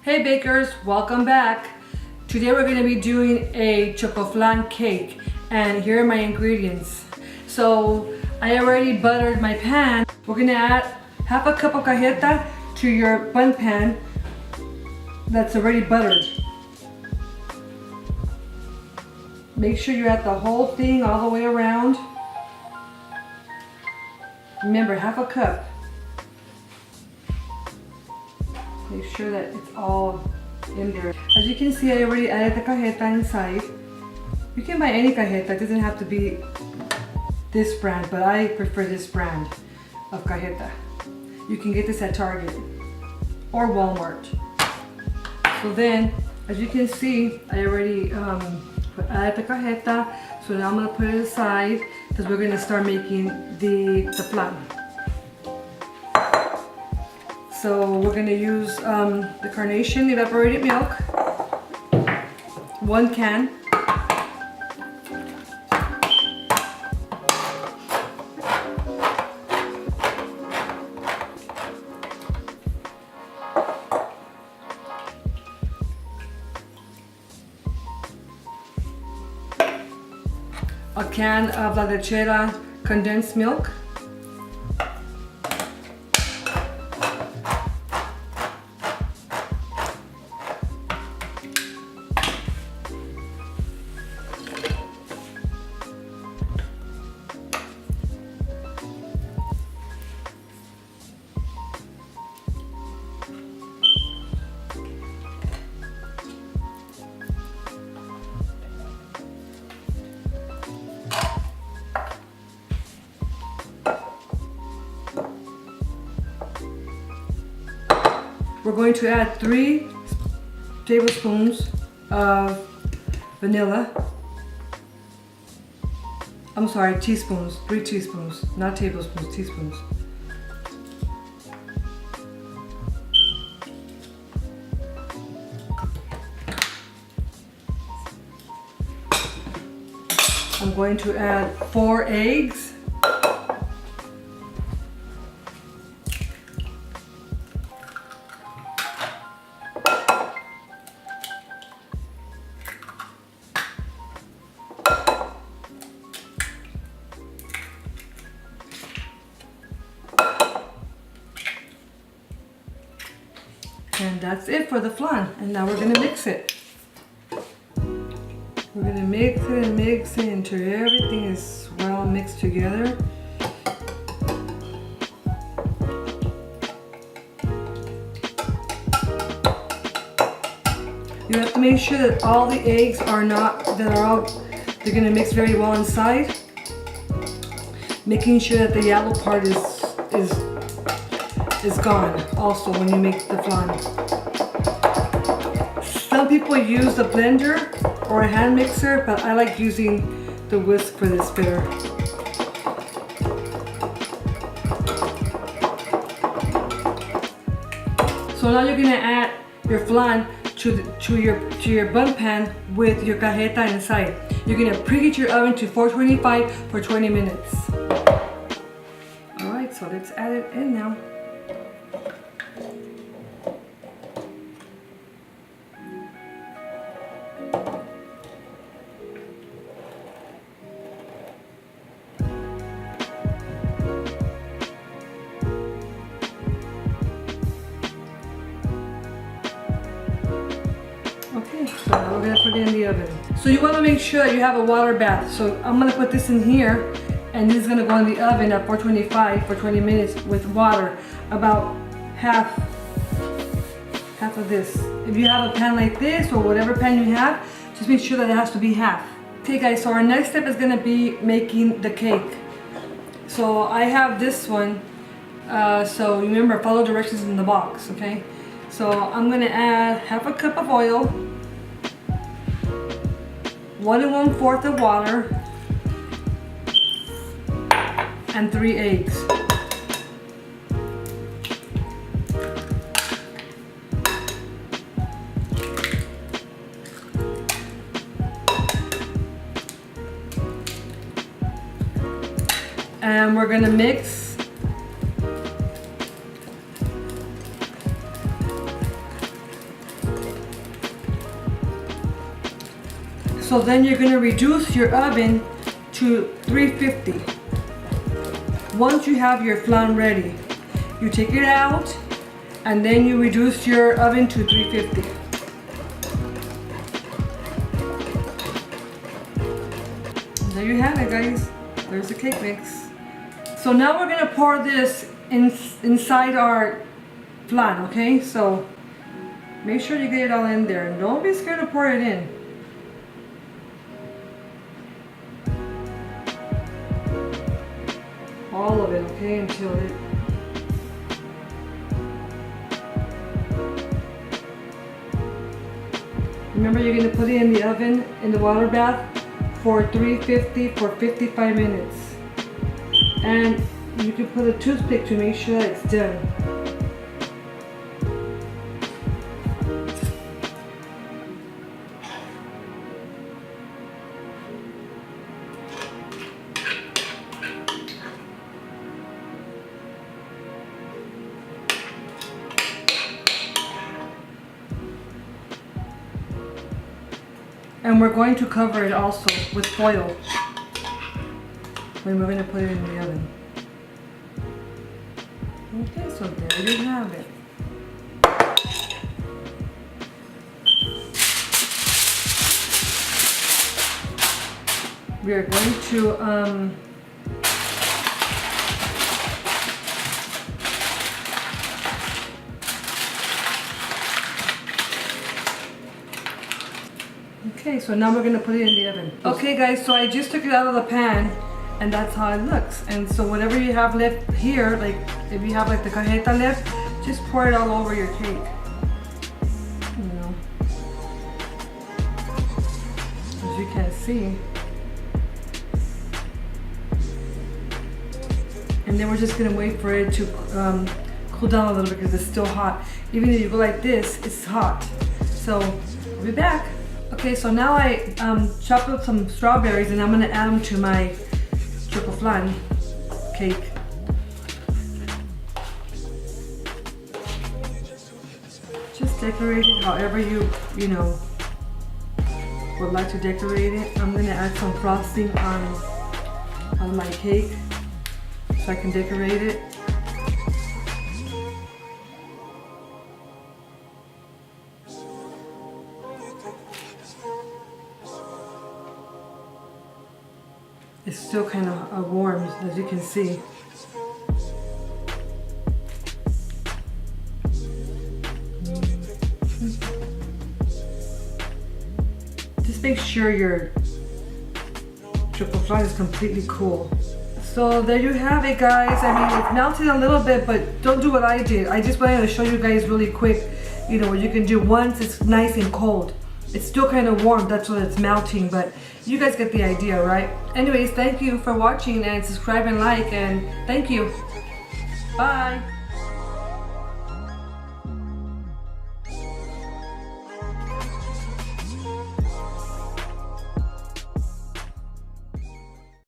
Hey bakers, welcome back. Today we're going to be doing a Choco Flan cake, and here are my ingredients. So I already buttered my pan. We're going to add half a cup of cajeta to your bun pan that's already buttered. Make sure you add the whole thing all the way around. Remember, half a cup. Make sure that it's all in there. As you can see, I already added the cajeta inside. You can buy any cajeta, it doesn't have to be this brand, but I prefer this brand of cajeta. You can get this at Target or Walmart. So then, as you can see, I already added the cajeta. So now I'm gonna put it aside because we're gonna start making the flan. So we're going to use the carnation evaporated milk, 1 can. A can of La Lechera condensed milk. We're going to add 3 tablespoons of vanilla. I'm sorry, teaspoons, 3 teaspoons, not tablespoons, teaspoons. I'm going to add 4 eggs. And that's it for the flan. And now we're gonna mix it. We're gonna mix it and mix it until everything is well mixed together. You have to make sure that all the eggs are they're gonna mix very well inside. Making sure that the yellow part is gone also when you make the flan. Some people use the blender or a hand mixer, but I like using the whisk for this better. So now you're gonna add your flan to your bun pan with your cajeta inside. You're gonna preheat your oven to 425 for 20 minutes. All right, so let's add it in now. Okay, so now we're gonna put it in the oven. So you wanna make sure that you have a water bath. So I'm gonna put this in here, and this is gonna go in the oven at 425 for 20 minutes with water, about half of this. If you have a pan like this or whatever pan you have, just make sure that it has to be half. Okay guys, so our next step is gonna be making the cake. So I have this one, so remember, follow directions in the box, okay? So I'm gonna add half a cup of oil, 1 1/4 of water, and 3 eggs. And we're gonna mix So then you're gonna reduce your oven to 350. Once you have your flan ready, you take it out and then you reduce your oven to 350. There you have it, guys. There's the cake mix. So now we're gonna pour this inside our flan, okay? So make sure you get it all in there and don't be scared to pour it in. All of it, okay, until it. Remember, you're gonna put it in the oven, in the water bath for 350 for 55 minutes. And you can put a toothpick to make sure that it's done. And we're going to cover it also with foil when we're going to put it in the oven. Okay, so there you have it. We are going to okay, so now we're gonna put it in the oven. Okay guys, so I just took it out of the pan and that's how it looks. And so whatever you have left here, like if you have like the cajeta left, just pour it all over your cake. You know, as you can see. And then we're just gonna wait for it to cool down a little bit because it's still hot. Even if you go like this, it's hot. So we'll be back. Okay, so now I chopped up some strawberries and I'm gonna add them to my Choco Flan Cake. Just decorate it however you know, would like to decorate it. I'm gonna add some frosting on my cake so I can decorate it. It's still kind of warm, as you can see. Just make sure your Choco Flan is completely cool. So there you have it, guys. I mean, it's melted a little bit, but don't do what I did. I just wanted to show you guys really quick, you know, what you can do once it's nice and cold. It's still kind of warm, that's what it's melting, but you guys get the idea, right? Anyways, thank you for watching and subscribe and like, and thank you. Bye.